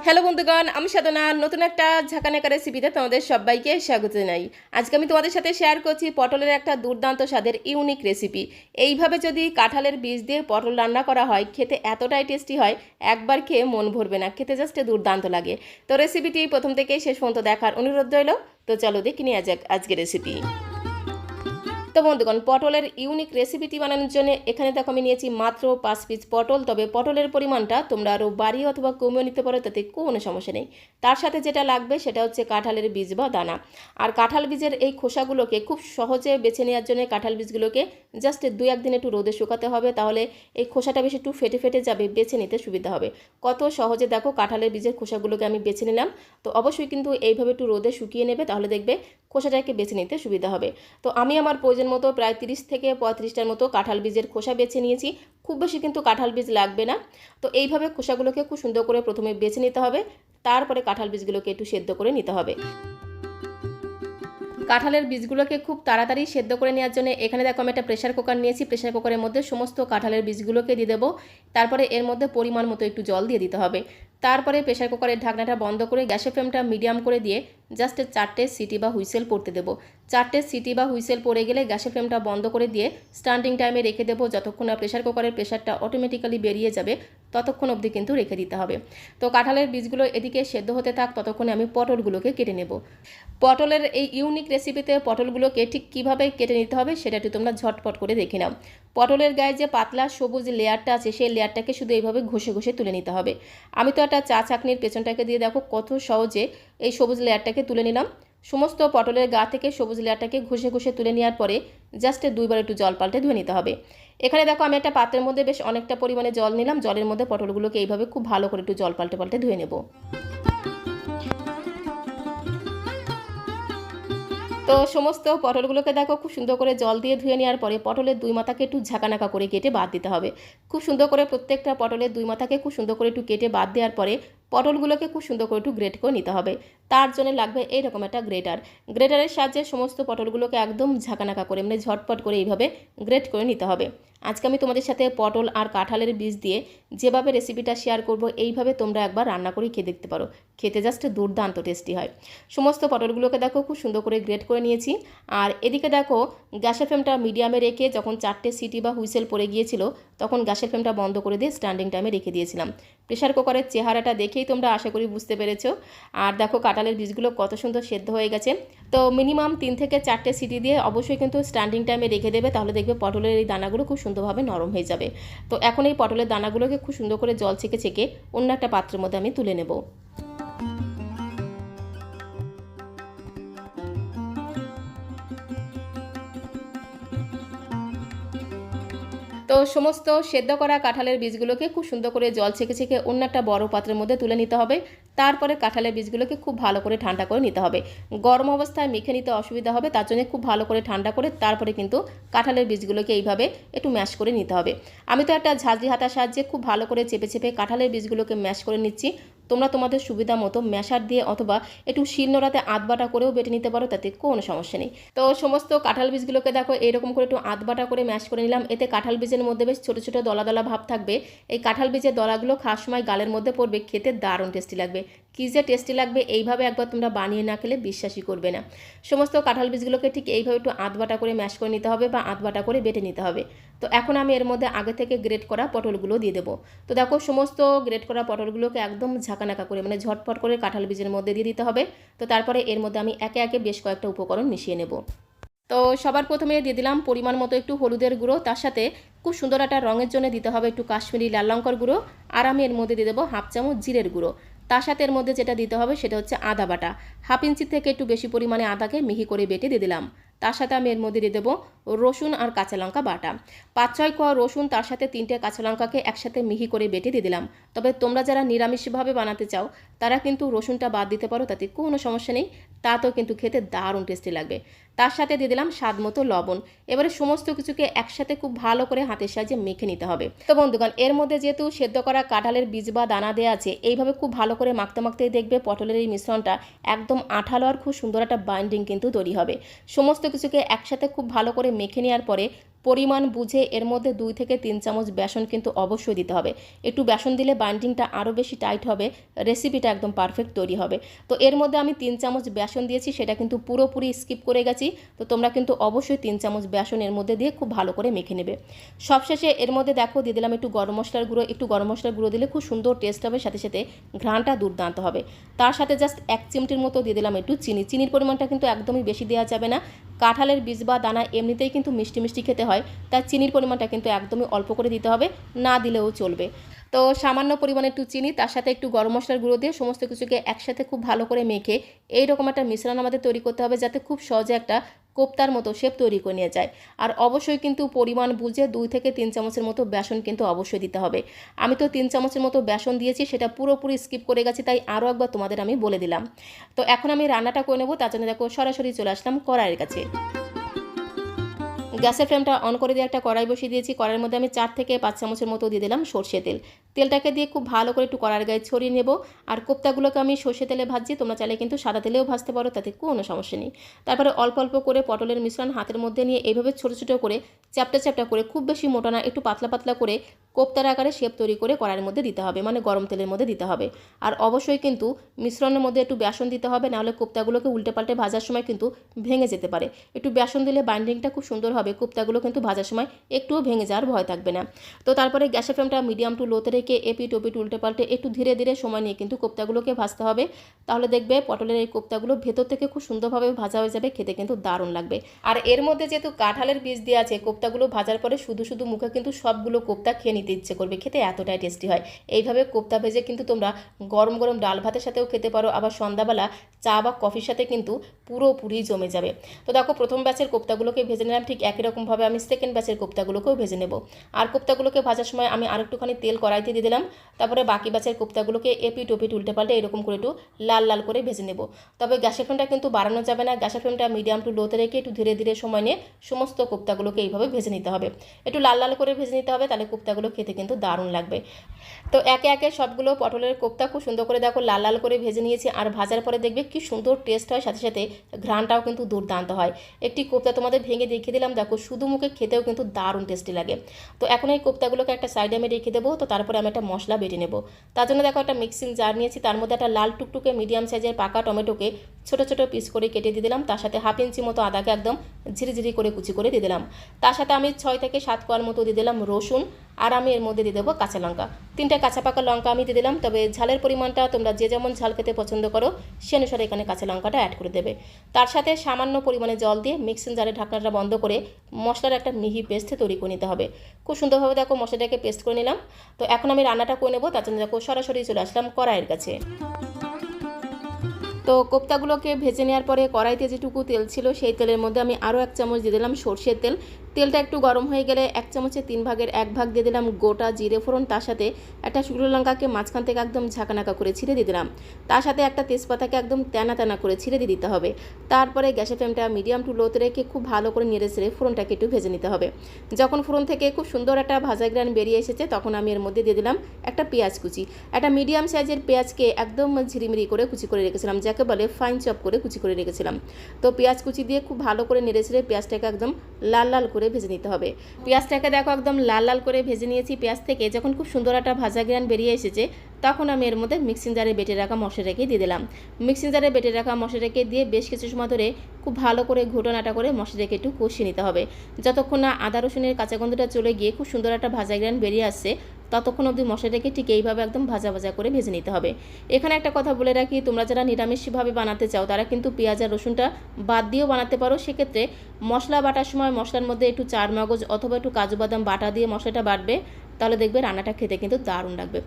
Hello বন্ধুগণ, আমি সাধনা নতুন একটা ঝাঁকানাকা রেসিপিতে তোমাদের সবাইকে স্বাগত জানাই। আজকে আমি তোমাদের সাথে শেয়ার করছি পটলের একটা দুর্দান্ত স্বাদের ইউনিক রেসিপি। এইভাবে যদি কাঁঠালের বীজ দিয়ে পটল রান্না করা হয়, খেতে এতটাই টেস্টি হয়, একবার খেয়ে মন ভরবে না, খেতে জাস্ট দুর্দান্ত লাগে। তো রেসিপিটি প্রথম থেকেই শেষ পর্যন্ত দেখার অনুরোধ রইল। তো চলো দেখে নেওয়া যাক আজকের রেসিপি। তো বন্ধুগণ, পটলের ইউনিক রেসিপিটি বানানোর জন্য এখানে দেখো আমি নিয়েছি মাত্র 5 পিস পটল। তবে পটলের পরিমাণটা তোমরা আরও বাড়িয়ে অথবা কমিয়ে নিতে পারো, তাতে কোনো সমস্যা নেই। তার সাথে যেটা লাগবে সেটা হচ্ছে কাঁঠালের বীজ বা দানা। আর কাঁঠাল বীজের এই খোসাগুলোকে খুব সহজে বেছে নেওয়ার জন্য কাঁঠাল বীজগুলোকে জাস্ট 2-1 দিন একটু রোদে শুকাতে হবে, তাহলে এই খোসাটা বেশি একটু ফেটে ফেটে যাবে, বেছে নিতে সুবিধা হবে। কত সহজে দেখো কাঁঠালের বীজের খোসাগুলোকে আমি বেছে নিলাম। তো অবশ্যই কিন্তু এইভাবে একটু রোদে শুকিয়ে নেবে, তাহলে দেখবে খোসাটাকে বেছে নিতে সুবিধা হবে। তো আমি আমার প্রয়োজন মতো প্রায় 30 থেকে 35টার মতো কাঁঠাল বীজের খোসা বেছে নিয়েছি। খুব বেশি কিন্তু কাঁঠাল বীজ লাগবে না। তো এইভাবে খোসাগুলোকে খুব সুন্দর করে প্রথমে বেছে নিতে হবে, তারপরে কাঁঠাল বীজগুলোকে একটু সেদ্ধ করে নিতে হবে। কাঁঠালের বীজগুলোকে খুব তাড়াতাড়ি সেদ্ধ করে নেওয়ার জন্য এখানে দেখো আমি একটা প্রেশার কুকার নিয়েছি। প্রেশার কুকারের মধ্যে সমস্ত কাঁঠালের বীজগুলোকে দিয়ে দেবো। তারপরে এর মধ্যে পরিমাণ মতো একটু জল দিয়ে দিতে হবে। তারপরে প্রেশার কুকারের ঢাকনাটা বন্ধ করে গ্যাসের ফ্লেমটা মিডিয়াম করে দিয়ে জাস্ট 4টে সিটি বা হুইসেল পড়তে দেবো। 4টে সিটি বা হুইসেল পড়ে গেলে গ্যাসের ফ্লেমটা বন্ধ করে দিয়ে স্ট্যান্ডিং টাইমে রেখে দেবো। যতক্ষণ না প্রেশার কুকারের প্রেশারটা অটোমেটিক্যালি বেরিয়ে যাবে ততক্ষণ অবধি কিন্তু রেখে দিতে হবে। তো কাঁঠালের বীজগুলো এদিকে সেদ্ধ হতে থাক, ততক্ষণে আমি পটলগুলোকে কেটে নেব। পটলের এই ইউনিক রেসিপিতে পটলগুলোকে ঠিক কীভাবে কেটে নিতে হবে সেটা একটু তোমরা ঝটপট করে দেখে নাও। পটলের গায়ে যে পাতলা সবুজ লেয়ারটা আছে সেই লেয়ারটাকে শুধু এইভাবে ঘষে ঘষে তুলে নিতে হবে। আমি তো একটা চা চাকনির পেছনটাকে দিয়ে দেখো কত সহজে এই সবুজ লেয়ারটাকে তুলে নিলাম। সমস্ত পটলের গা থেকে সবুজ লেয়ারটাকে ঘষে ঘষে তুলে নেওয়ার পরে জাস্ট 2বার একটু জল পাল্টে ধুয়ে নিতে হবে। এখানে দেখো আমি একটা পাত্রের মধ্যে বেশ অনেকটা পরিমাণে জল নিলাম। জলের মধ্যে পটলগুলোকে এইভাবে খুব ভালো করে একটু জল পাল্টে পাল্টে ধুয়ে নেব। তো সমস্ত পটলগুলোকে দেখো খুব সুন্দর করে জল দিয়ে ধুয়ে নেওয়ার পরে পটলের 2 মাথাকে একটু ঝাঁকানাকা করে কেটে বাদ দিতে হবে। খুব সুন্দর করে প্রত্যেকটা পটলের 2 মাথাকে খুব সুন্দর করে একটু কেটে বাদ দেওয়ার পরে পটলগুলোকে খুব সুন্দর করে একটু গ্রেট করে নিতে হবে। তার জন্য লাগবে এইরকম একটা গ্রেটার। গ্রেটারের সাহায্যে সমস্ত পটলগুলোকে একদম ঝাঁকানাকা করে মানে ঝটপট করে এইভাবে গ্রেট করে নিতে হবে। আজকে আমি তোমাদের সাথে পটল আর কাঁঠালের বীজ দিয়ে যেভাবে রেসিপিটা শেয়ার করব, এইভাবে তোমরা একবার রান্না করে খেয়ে দেখতে পারো, খেতে জাস্ট দুর্দান্ত টেস্টি হয়। সমস্ত পটলগুলোকে দেখো খুব সুন্দর করে গ্রেট করে নিয়েছি। আর এদিকে দেখো গ্যাসের ফ্লেমটা মিডিয়ামে রেখে যখন 4টে সিটি বা হুইসেল পড়ে গিয়েছিল তখন গ্যাসের ফ্লেমটা বন্ধ করে দিয়ে স্ট্যান্ডিং টাইমে রেখে দিয়েছিলাম। প্রেশার কুকারের চেহারাটা দেখেই তোমরা আশা করি বুঝতে পেরেছো। আর দেখো কাঁঠালের বীজগুলো কত সুন্দর সেদ্ধ হয়ে গেছে। তো মিনিমাম 3 থেকে 4টে সিটি দিয়ে অবশ্যই কিন্তু স্ট্যান্ডিং টাইমে রেখে দেবে, তাহলে দেখবে পটলের এই দানাগুলো খুব সুন্দরভাবে নরম হয়ে যাবে। তো এখন এই পটলের দানাগুলোকে খুব সুন্দর করে জল ছেঁকে ছেঁকে অন্য একটা পাত্রের মধ্যে আমি তুলে নেব। তো সমস্ত সেদ্ধ করা কাঁঠালের বীজগুলোকে খুব সুন্দর করে জল ছেঁকে ছেঁকে অন্য একটা বড় পাত্রের মধ্যে তুলে নিতে হবে। তারপরে কাঁঠালের বীজগুলোকে খুব ভালো করে ঠান্ডা করে নিতে হবে। গরম অবস্থায় মেখে নিতে অসুবিধা হবে, তার জন্য খুব ভালো করে ঠান্ডা করে তারপরে কিন্তু কাঁঠালের বীজগুলোকে এইভাবে একটু ম্যাশ করে নিতে হবে। আমি তো একটা ঝাঁঝরি হাতার সাহায্যে খুব ভালো করে চেপে চেপে কাঁঠালের বীজগুলোকে ম্যাশ করে নিচ্ছি। তোমরা তোমাদের সুবিধা মতো ম্যাশার দিয়ে অথবা একটু শিলনোড়াতে আধবাটা করেও বেটে নিতে পারো, তাতে কোনো সমস্যা নেই। তো সমস্ত কাঁঠাল বীজগুলোকে দেখো এরকম করে একটু আধবাটা করে ম্যাশ করে নিলাম। এতে কাঁঠাল বীজের মধ্যে বেশ ছোটো ছোটো দলা দলা ভাব থাকবে। এই কাঁঠাল বীজের দলাগুলো খাওয়ার সময় গালের মধ্যে পড়বে, খেতে দারুণ টেস্টি লাগবে। কী যে টেস্টি লাগবে, এইভাবে একবার তোমরা বানিয়ে না খেলে বিশ্বাসই করবে না। সমস্ত কাঁঠাল বীজগুলোকে ঠিক এইভাবে একটু আধবাটা করে ম্যাশ করে নিতে হবে বা আধবাটা করে বেটে নিতে হবে। তো এখন আমি এর মধ্যে আগে থেকে গ্রেট করা পটলগুলো দিয়ে দেবো। তো দেখো সমস্ত গ্রেট করা পটলগুলোকে একদম ঝাঁকানাকা করে মানে ঝটপট করে কাঁঠাল বীজের মধ্যে দিয়ে দিতে হবে। তো তারপরে এর মধ্যে আমি একে একে বেশ কয়েকটা উপকরণ মিশিয়ে নেব। তো সবার প্রথমে দিয়ে দিলাম পরিমাণ মতো একটু হলুদের গুঁড়ো, তার সাথে খুব সুন্দর একটা রঙের জন্য দিতে হবে একটু কাশ্মীরি লাল লঙ্কার গুঁড়ো। আর আমি এর মধ্যে দিয়ে দেবো 1/2 চামচ জিরের গুঁড়ো। তার সাথে এর মধ্যে যেটা দিতে হবে সেটা হচ্ছে আদা বাটা। 1/2 ইঞ্চি থেকে একটু বেশি পরিমাণে আদাকে মিহি করে বেটে দিয়ে দিলাম। তার সাথে আমি এর মধ্যে দিয়ে দেবো রসুন আর কাঁচা লঙ্কা বাটা। 5-6 কোয়া রসুন, তার সাথে 3টে কাঁচা লঙ্কাকে একসাথে মিহি করে বেটে দিয়ে দিলাম। তবে তোমরা যারা নিরামিষভাবে বানাতে চাও তারা কিন্তু রসুনটা বাদ দিতে পারো, তাতে কোনো সমস্যা নেই, তাতেও কিন্তু খেতে দারুণ টেস্টি লাগবে। তার সাথে দিয়ে দিলাম স্বাদ মতো লবণ। এবারে সমস্ত কিছুকে একসাথে খুব ভালো করে হাতের সাহায্যে মেখে নিতে হবে। তো বন্ধুগণ, এর মধ্যে যেহেতু সেদ্ধ করা কাঁঠালের বীজ বা দানা দেওয়া আছে, এইভাবে খুব ভালো করে মাখতে মাখতেই দেখবে পটলের এই মিশ্রণটা একদম আঠালো আর খুব সুন্দর একটা বাইন্ডিং কিন্তু তৈরি হবে। সমস্ত কিছুকে একসাথে খুব ভালো করে মেখে নেওয়ার পরে পরিমাণ বুঝে এর মধ্যে 2 থেকে 3 চামচ বেসন কিন্তু অবশ্যই দিতে হবে। একটু বেসন দিলে বাইন্ডিংটা আরও বেশি টাইট হবে, রেসিপিটা একদম পারফেক্ট তৈরি হবে। তো এর মধ্যে আমি 3 চামচ বেসন দিয়েছি, সেটা কিন্তু পুরোপুরি স্কিপ করে গেছি। তো তোমরা কিন্তু অবশ্যই 3 চামচ বেসন এর মধ্যে দিয়ে খুব ভালো করে মেখে নেবে। সবশেষে এর মধ্যে দেখো দিয়ে দিলাম একটু গরম মশলার গুঁড়ো। একটু গরম মশলার গুঁড়ো দিলে খুব সুন্দর টেস্ট হবে, সাথে সাথে ঘ্রাণটা দুর্দান্ত হবে। তার সাথে জাস্ট 1 চিমটির মতো দিয়ে দিলাম একটু চিনি। চিনির পরিমাণটা কিন্তু একদমই বেশি দেওয়া যাবে না। কাঁঠালের বীজ বা দানা এমনিতেই কিন্তু মিষ্টি মিষ্টি খেতে হয়, তাই চিনির পরিমাণটা কিন্তু একদমই অল্প করে দিতে হবে, না দিলেও চলবে। তো সামান্য পরিমাণে একটু চিনি, তার সাথে একটু গরম মশলার গুঁড়ো দিয়ে সমস্ত কিছুকে একসাথে খুব ভালো করে মেখে এইরকম একটা মিশ্রণ আমাদের তৈরি করতে হবে, যাতে খুব সহজে একটা কোপ্তার মতো শেপ তৈরি করে নিয়ে যায়। আর অবশ্যই কিন্তু পরিমাণ বুঝে 2 থেকে 3 চামচের মতো বেসন কিন্তু অবশ্যই দিতে হবে। আমি তো 3 চামচের মতো বেসন দিয়েছি, সেটা পুরোপুরি স্কিপ করে গেছি, তাই আরও একবার তোমাদের আমি বলে দিলাম। তো এখন আমি রান্নাটা করে নেবো, তার জন্য দেখো সরাসরি চলে আসলাম কড়াইয়ের কাছে। গ্যাসের ফ্লেমটা অন করে দিয়ে একটা কড়াই বসিয়ে দিয়েছি। কড়াইয়ের মধ্যে আমি 4 থেকে 5 চামচের মতো দিয়ে দিলাম সর্ষে তেল। তেলটাকে দিয়ে খুব ভালো করে একটু কড়াইয়ের গায়ে ছড়িয়ে নেব। আর কোপ্তাগুলোকে আমি সর্ষে তেলে ভাজছি, তোমরা চাইলে কিন্তু সাদা তেলেও ভাজতে পারো, তাতে কোনো সমস্যা নেই। তারপরে অল্প অল্প করে পটলের মিশ্রণ হাতের মধ্যে নিয়ে এইভাবে ছোটো ছোটো করে চ্যাপটা চ্যাপটা করে, খুব বেশি মোটা না, একটু পাতলা পাতলা করে কোপ্তার আকারে শেপ তৈরি করে কড়াইয়ের মধ্যে দিতে হবে, মানে গরম তেলের মধ্যে দিতে হবে। আর অবশ্যই কিন্তু মিশ্রণের মধ্যে একটু বেসন দিতে হবে, নাহলে কোপ্তাগুলোকে উল্টে পাল্টে ভাজার সময় কিন্তু ভেঙে যেতে পারে। একটু বেসন দিলে বাইন্ডিংটা খুব সুন্দর হবে, কোপ্তাগুলো কিন্তু ভাজার সময় একটুও ভেঙে যাওয়ার ভয় থাকবে না। তো তারপরে গ্যাসের ফ্লেমটা মিডিয়াম টু লোতে রেখে এপিট ওপিট উল্টে পাল্টে একটু ধীরে ধীরে সময় নিয়ে কিন্তু কোপ্তাগুলোকে ভাজতে হবে। তাহলে দেখবে পটলের এই কোপ্তাগুলো ভেতর থেকে খুব সুন্দরভাবে ভাজা হয়ে যাবে, খেতে কিন্তু দারুণ লাগবে। আর এর মধ্যে যেহেতু কাঁঠালের বীজ দেওয়া আছে, কোপ্তাগুলো ভাজার পরে শুধু শুধু মুখে কিন্তু সবগুলো কোপ্তা খেয়ে নিতে ইচ্ছে করবে, খেতে এতটাই টেস্টি হয়। এইভাবে কোপ্তা ভেজে কিন্তু তোমরা গরম গরম ডাল ভাতের সাথেও খেতে পারো, আবার সন্ধ্যাবেলা চা বা কফির সাথে কিন্তু পুরোপুরি জমে যাবে। তো দেখো প্রথম ব্যাচের কোপ্তাগুলোকে ভেজে নিলাম, ঠিক একই রকমভাবে আমি সেকেন্ড ব্যাচের কোপ্তাগুলোকেও ভেজে নেব। আর কোপ্তাগুলোকে ভাজার সময় আমি আরেকটুখানি তেল কড়াইতে দিয়ে দিলাম। তারপরে বাকি ব্যাচের কোপ্তাগুলোকে এপিট ওপিট উল্টে পাল্টে এরকম করে একটু লাল লাল করে ভেজে নেব। তবে গ্যাসের ফ্লেমটা কিন্তু বাড়ানো যাবে না, গ্যাসের ফ্লেমটা মিডিয়াম টু লোতে রেখে একটু ধীরে ধীরে সময় নিয়ে সমস্ত কোপ্তাগুলোকে এইভাবে ভেজে নিতে হবে। একটু লাল লাল করে ভেজে নিতে হবে, তাহলে কোপ্তাগুলো খেতে কিন্তু দারুণ লাগবে। তো একে একে সবগুলো পটলের কোপ্তা খুব সুন্দর করে দেখো লাল লাল করে ভেজে নিয়েছি। আর ভাজার পরে দেখবে কি সুন্দর টেস্ট হয়, সাথে সাথে ঘ্রাণটাও কিন্তু দুর্দান্ত হয়। একটি কোপ্তা তোমাদের ভেঙে দেখিয়ে দিলাম, দেখো শুধু মুখে খেতেও কিন্তু দারুণ টেস্টি লাগে। তো এখন এই কোপ্তাগুলোকে একটা সাইডে আমি রেখে দেবো। তো তারপরে আমি একটা মশলা বেটে নেব। তার জন্য দেখো একটা মিক্সিং জার নিয়েছি, তার মধ্যে একটা লাল টুকটুকে মিডিয়াম সাইজের পাকা টমেটোকে ছোটো ছোটো পিস করে কেটে দিয়ে দিলাম। তার সাথে হাফ ইঞ্চি মতো আদাকে একদম ঝিরিঝিরি করে কুচি করে দিয়ে দিলাম। তার সাথে আমি 6 থেকে 7 কোয়ার মতো দিয়ে দিলাম রসুন। আর আমি এর মধ্যে দিয়ে দেবো কাঁচা লঙ্কা, 3টে কাঁচা পাকা লঙ্কা আমি দিয়ে দিলাম। তবে ঝালের পরিমাণটা তোমরা যে যেমন ঝাল খেতে পছন্দ করো সে অনুসারে এখানে কাঁচা লঙ্কাটা অ্যাড করে দেবে। তার সাথে সামান্য পরিমাণে জল দিয়ে মিক্সিং জারের ঢাকনাটা বন্ধ করে মশলার একটা মিহি পেস্ট তৈরি করে নিতে হবে। খুব সুন্দরভাবে দেখো মশলাটাকে পেস্ট করে নিলাম। তো এখন আমি রান্নাটা করে নেবো, তার জন্য দেখো সরাসরি চলে আসলাম কড়াইয়ের কাছে। তো কোপ্তাগুলোকে ভেজে নেওয়ার পরে কড়াইতে যেটুকু তেল ছিল সেই তেলের মধ্যে আমি আরও 1 চামচ দিয়ে দিলাম সর্ষের তেল। তেলটা একটু গরম হয়ে গেলে 1 চামচের 3 ভাগের 1 ভাগ দিয়ে দিলাম গোটা জিরে ফোড়ন। তার সাথে একটা শুকনো লঙ্কাকে মাঝখান থেকে একদম ঝাঁকানাকা করে ছিঁড়ে দিয়ে দিলাম। তার সাথে একটা তেজপাতাকে একদম তেনা তেনা করে ছিঁড়ে দিয়ে দিতে হবে। তারপরে গ্যাসের ফ্লেমটা মিডিয়াম টু লোতে রেখে খুব ভালো করে নেড়ে ছেড়ে ফোড়নটাকে একটু ভেজে নিতে হবে। যখন ফোড়ন থেকে খুব সুন্দর একটা ভাজা গ্রান বেরিয়ে এসেছে, তখন আমি এর মধ্যে দিয়ে দিলাম একটা পেঁয়াজ কুচি। একটা মিডিয়াম সাইজের পেঁয়াজকে একদম ঝিরিমিরি করে কুচি করে রেখেছিলাম, যাকে বলে ফাইন চপ করে কুচি করে রেখেছিলাম। তো পেঁয়াজ কুচি দিয়ে খুব ভালো করে নেড়ে ছেড়ে পেঁয়াজটাকে একদম লাল লাল করে ভেজে নিতে হবে। পেঁয়াজটাকে দেখো একদম লাল লাল করে ভেজে নিয়েছি। পেঁয়াজ থেকে যখন খুব সুন্দর একটা ভাজা গ্রান বেরিয়ে এসেছে, তখন আমি এর মধ্যে মিক্সিং জারে বেটে রাখা মশলাটাকে দিয়ে দিলাম। মিক্সিং জারে বেটে রাখা মশলাটাকে দিয়ে বেশ কিছু সময় ধরে খুব ভালো করে ঘুটনাটা করে মশলাটাকে একটু কষিয়ে নিতে হবে, যতক্ষণ না আদা রসুনের কাঁচা গন্ধটা চলে গিয়ে খুব সুন্দর একটা ভাজা গ্রান বেরিয়ে আসছে, ততক্ষণ অবধি মশলাটাকে ঠিক এইভাবে একদম ভাজা ভাজা করে ভেজে নিতে হবে। এখানে একটা কথা বলে রাখি, তোমরা যারা নিরামিষভাবে বানাতে চাও তারা কিন্তু পেঁয়াজ আর রসুনটা বাদ দিয়েও বানাতে পারো। সেক্ষেত্রে মশলা বাটার সময় মশলার মধ্যে একটু চার মগজ অথবা একটু কাজু বাদাম বাটা দিয়ে মশলাটা বাটবে, তাহলে দেখবে রান্নাটা খেতে কিন্তু দারুণ লাগবে।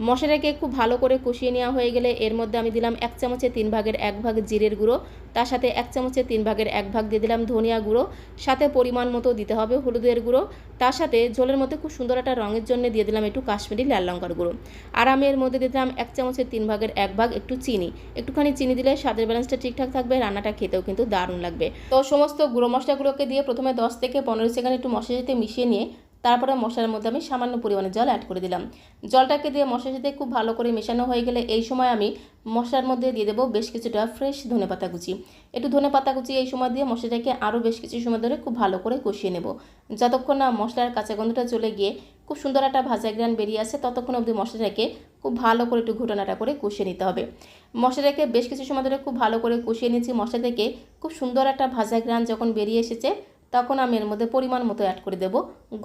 মশলাটাকে খুব ভালো করে কষিয়ে নেওয়া হয়ে গেলে এর মধ্যে আমি দিলাম 1 চামচের 3 ভাগের 1 ভাগ জিরের গুঁড়ো। তার সাথে 1 চামচের 3 ভাগের 1 ভাগ দিয়ে দিলাম ধনিয়া গুঁড়ো। সাথে পরিমাণ মতো দিতে হবে হলুদের গুঁড়ো। তার সাথে ঝোলের মধ্যে খুব সুন্দর একটা রঙের জন্য দিয়ে দিলাম একটু কাশ্মীরি লাল লঙ্কার গুঁড়ো। আর আমি এর মধ্যে দিয়ে দিলাম 1 চামচের 3 ভাগের 1 ভাগ একটু চিনি। একটুখানি চিনি দিলে স্বাদের ব্যালেন্সটা ঠিকঠাক থাকবে, রান্নাটা খেতেও কিন্তু দারুণ লাগবে। তো সমস্ত গুঁড়ো মশলাগুলোকে দিয়ে প্রথমে 10 থেকে 15 সেকেন্ড একটু মশলার সাথে মিশিয়ে নিয়ে তারপরে মশলার মধ্যে আমি সামান্য পরিমাণে জল অ্যাড করে দিলাম। জলটাকে দিয়ে মশলার সাথে খুব ভালো করে মেশানো হয়ে গেলে এই সময় আমি মশলার মধ্যে দিয়ে দেবো বেশ কিছুটা ফ্রেশ ধনেপাতা কুচি। একটু ধনেপাতা কুচি এই সময় দিয়ে মশলাটাকে আরও বেশ কিছু সময় ধরে খুব ভালো করে কষিয়ে নেব। যতক্ষণ না মশলার কাঁচা গন্ধটা চলে গিয়ে খুব সুন্দর একটা ভাজা গ্রান বেরিয়ে আসে, ততক্ষণ অবধি মশলাটাকে খুব ভালো করে একটু ঘুটানাটা করে কষিয়ে নিতে হবে। মশলাটাকে বেশ কিছু সময় ধরে খুব ভালো করে কষিয়ে নিয়েছি। মশলা থেকে খুব সুন্দর একটা ভাজা গ্রান যখন বেরিয়ে এসেছে, তখন আমি এর মধ্যে পরিমাণ মতো অ্যাড করে দেব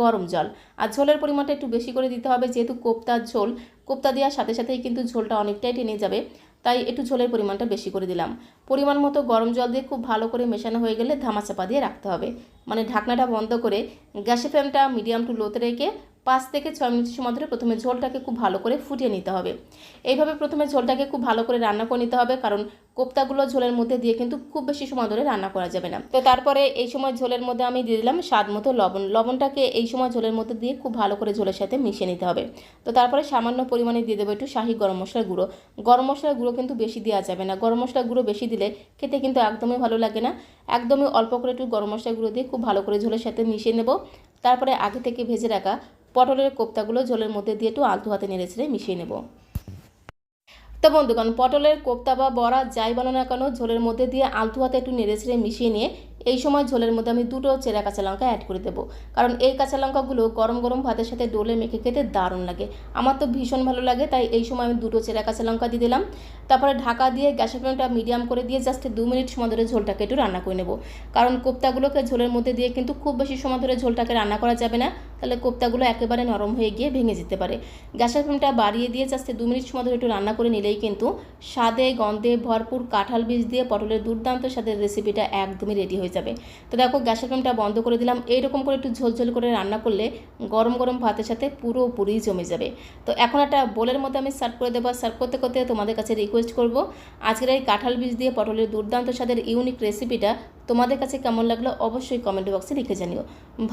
গরম জল। আর ঝোলের পরিমাণটা একটু বেশি করে দিতে হবে, যেহেতু কোপ্তার ঝোল, কোপ্তা দেওয়ার সাথে সাথেই কিন্তু ঝোলটা অনেকটাই টেনে যাবে, তাই একটু ঝোলের পরিমাণটা বেশি করে দিলাম। পরিমাণ মতো গরম জল দিয়ে খুব ভালো করে মেশানো হয়ে গেলে ধামাচাপা দিয়ে রাখতে হবে, মানে ঢাকনাটা বন্ধ করে গ্যাসের ফ্লেমটা মিডিয়াম টু লোতে রেখে 5 থেকে 6 মিনিট সময় ধরে প্রথমে ঝোলটাকে খুব ভালো করে ফুটিয়ে নিতে হবে। এইভাবে প্রথমে ঝোলটাকে খুব ভালো করে রান্না করে নিতে হবে, কারণ কোপ্তাগুলো ঝোলের মধ্যে দিয়ে কিন্তু খুব বেশি সময় ধরে রান্না করা যাবে না। তো তারপরে এই সময় ঝোলের মধ্যে আমি দিয়ে দিলাম স্বাদ মতো লবণ। লবণটাকে এই সময় ঝোলের মধ্যে দিয়ে খুব ভালো করে ঝোলের সাথে মিশিয়ে নিতে হবে। তো তারপরে সামান্য পরিমাণে দিয়ে দেবো একটু শাহি গরম মশলার গুঁড়ো। গরম মশলার গুঁড়ো কিন্তু বেশি দেওয়া যাবে না, গরম মশলার গুঁড়ো বেশি দিলে খেতে কিন্তু একদমই ভালো লাগে না। একদমই অল্প করে একটু গরম মশলার গুঁড়ো দিয়ে খুব ভালো করে ঝোলের সাথে মিশিয়ে নেব। তারপরে আগে থেকে ভেজে রাখা পটলের কোপ্তাগুলো ঝোলের মধ্যে দিয়ে একটু আলতো হাতে নেড়ে ছেড়ে মিশিয়ে নেব। তো বন্ধুগণ, পটলের কোপ্তা বা বড়া যাই বানানো না কেন, ঝোলের মধ্যে দিয়ে আলতো হাতে একটু নেড়ে ছেড়ে মিশিয়ে নিয়ে এই সময় ঝোলের মধ্যে আমি 2টো চেরা কাঁচা লঙ্কা অ্যাড করে দেবো, কারণ এই কাঁচা লঙ্কাগুলো গরম গরম ভাতের সাথে ডোলে মেখে খেতে দারুণ লাগে। আমার তো ভীষণ ভালো লাগে, তাই এই সময় আমি 2টো চেরা কাঁচা লঙ্কা দিয়ে দিলাম। তারপরে ঢাকা দিয়ে গ্যাসের ফ্লেমটা মিডিয়াম করে দিয়ে জাস্ট 2 মিনিট সময় ধরে ঝোলটাকে একটু রান্না করে নেব, কারণ কোপ্তাগুলোকে ঝোলের মধ্যে দিয়ে কিন্তু খুব বেশি সময় ধরে ঝোলটাকে রান্না করা যাবে না, তাহলে কোপ্তাগুলো একেবারে নরম হয়ে গিয়ে ভেঙে যেতে পারে। গ্যাসের ফ্লেমটা বাড়িয়ে দিয়ে জাস্ট 2 মিনিট সময় ধরে একটু রান্না করে নিলেই কিন্তু স্বাদে গন্ধে ভরপুর কাঁঠাল বীজ দিয়ে পটলের দুর্দান্ত স্বাদের রেসিপিটা একদমই রেডি হয়ে যাবে। তো দেখো, গ্যাসের ফ্লেমটা বন্ধ করে দিলাম। এইরকম করে একটু ঝোলঝোল করে রান্না করলে গরম গরম ভাতের সাথে পুরোপুরি জমে যাবে। তো এখন একটা বোলের মধ্যে আমি সার্ভ করে দেবো। সার্ভ করতে করতে তোমাদের কাছে রিকোয়েস্ট করব, আজকের এই কাঁঠাল বীজ দিয়ে পটলের দুর্দান্ত স্বাদের ইউনিক রেসিপিটা তোমাদের কাছে কেমন লাগলো অবশ্যই কমেন্ট বক্সে লিখে জানিও।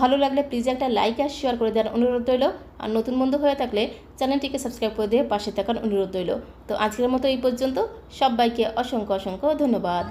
ভালো লাগলে প্লিজ একটা লাইক আর শেয়ার করে দেওয়ার অনুরোধ রইল। আর নতুন বন্ধু হয়ে থাকলে চ্যানেলটিকে সাবস্ক্রাইব করে দিয়ে পাশে থাকার অনুরোধ রইল। তো আজকের মতো এই পর্যন্ত, সবাইকে অসংখ্য অসংখ্য ধন্যবাদ।